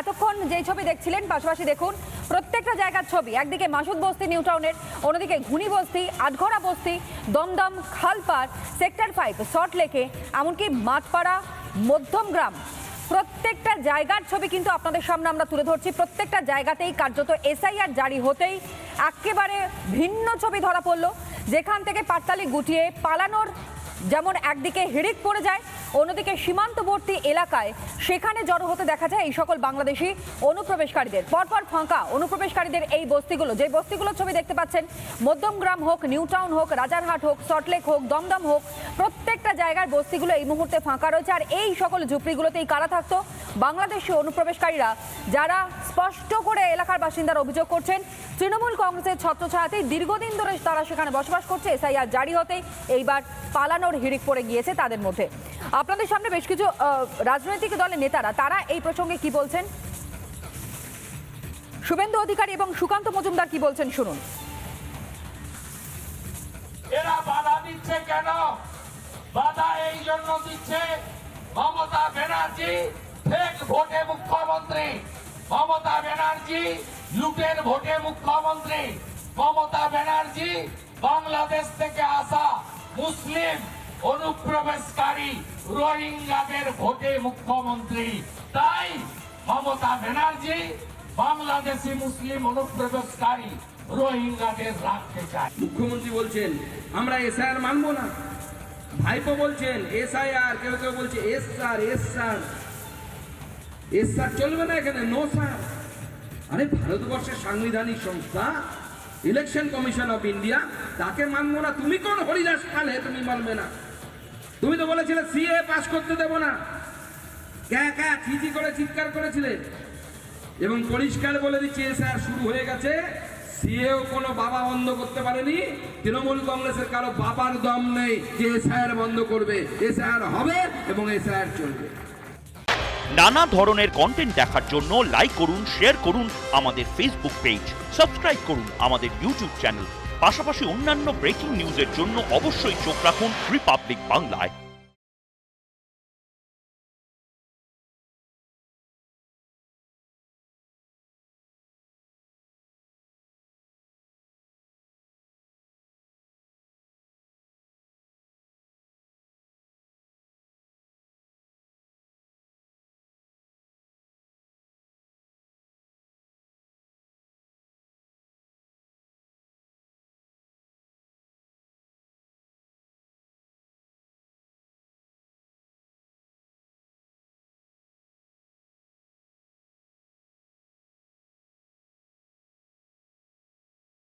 এতক্ষণ যে ছবি দেখছিলেন পাশাপাশি দেখুন প্রত্যেকটা জায়গার ছবি। একদিকে মাসুদ বস্তি নিউ টাউনের, অন্যদিকে ঘুনি বস্তি, আটঘরা বস্তি, দমদম, খালপাড়, সেক্টর 5, সল্টলেকে, এমনকি মাঠপাড়া, মধ্যমগ্রাম, প্রত্যেকটা জায়গার ছবি কিন্তু আপনাদের সামনে আমরা তুলে ধরছি। প্রত্যেকটা জায়গাতেই কার্যত এসআইআর জারি হতেই একেবারে ভিন্ন ছবি ধরা পড়লো, যেখান থেকে পাটতালি গুটিয়ে পালানোর যেমন একদিকে হিড়িক পড়ে যায়, অন্যদিকে সীমান্তবর্তী এলাকায় সেখানে জড়ো হতে দেখা যায় এই সকল বাংলাদেশি অনুপ্রবেশকারীদের। পরপর ফাঁকা অনুপ্রবেশকারীদের এই বস্তিগুলো, যে বস্তিগুলোর ছবি দেখতে পাচ্ছেন, মধ্যমগ্রাম হোক, নিউ টাউন হোক, রাজারহাট হোক, সল্টলেক হোক, দমদম হোক, প্রত্যেকটা জায়গার বস্তিগুলো এই মুহূর্তে ফাঁকা রয়েছে। আর এই সকল ঝুপড়িগুলোতেই কারা থাকতো? বাংলাদেশি অনুপ্রবেশকারীরা, যারা স্পষ্ট করে এলাকার বাসিন্দারা অভিযোগ করছেন তৃণমূল কংগ্রেসের ছত্রছায়াতেই দীর্ঘদিন ধরে তারা সেখানে বসবাস করছে। এসআইআর জারি হতেই এইবার পালানোর হিড়িক পড়ে গিয়েছে তাদের মধ্যে। আপনাদের সামনে বেশ কিছু রাজনৈতিক দলের নেতারা, তারা এই প্রসঙ্গে কি বলছেন, শুভেন্দু অধিকারী এবং সুকান্ত মজুমদার কি বলছেন শুনুন। এরা বাধা দিচ্ছে কেন? বাধা এই জন্য দিচ্ছে, মমতা ব্যানার্জি ফেক ভোটে মুখ্যমন্ত্রী, মমতা ব্যানার্জি লুটের ভোটে মুখ্যমন্ত্রী, মমতা ব্যানার্জি বাংলাদেশ থেকে আসা মুসলিম অনুপ্রবেশকারী রোহিঙ্গাদের ভোটে মুখ্যমন্ত্রী। তাই মমতা ব্যানার্জি বাংলাদেশি মুসলিম অনুপ্রবেশকারী রোহিঙ্গাদের রাখতে চায়। মুখ্যমন্ত্রী বলছেন আমরা এসআইআর মানবো না, ভাইপো বলছেন এসআইআর, কেউ কেউ বলছে এস স্যার চলবে না এখানে, নো স্যার। আরে ভারতবর্ষের সাংবিধানিক সংস্থা ইলেকশন কমিশন অফ ইন্ডিয়া, তাকে মানবো না? তুমি কোন হরিদাস খালে তুমি মানবে না? তুমি তো বলেছিলে সিএ পাস করতে দেবো না, চিঠি করে চিৎকার করেছিলে, এবং পরিষ্কার বলে দিচ্ছে এসআইআর শুরু হয়ে গেছে। সিএও কোনো বাবা বন্ধ করতে পারেনি, তৃণমূল কংগ্রেসের কারো বাবার দম নেই যে এসআইআর বন্ধ করবে। এসআইআর হবে এবং এসআইআর চলবে। নানা ধরনের কন্টেন্ট দেখার জন্য লাইক করুন, শেয়ার করুন আমাদের ফেসবুক পেজ, সাবস্ক্রাইব করুন আমাদের ইউটিউব চ্যানেল। পাশাপাশি অন্যান্য ব্রেকিং নিউজের জন্য অবশ্যই চোখ রাখুন রিপাবলিক বাংলায়।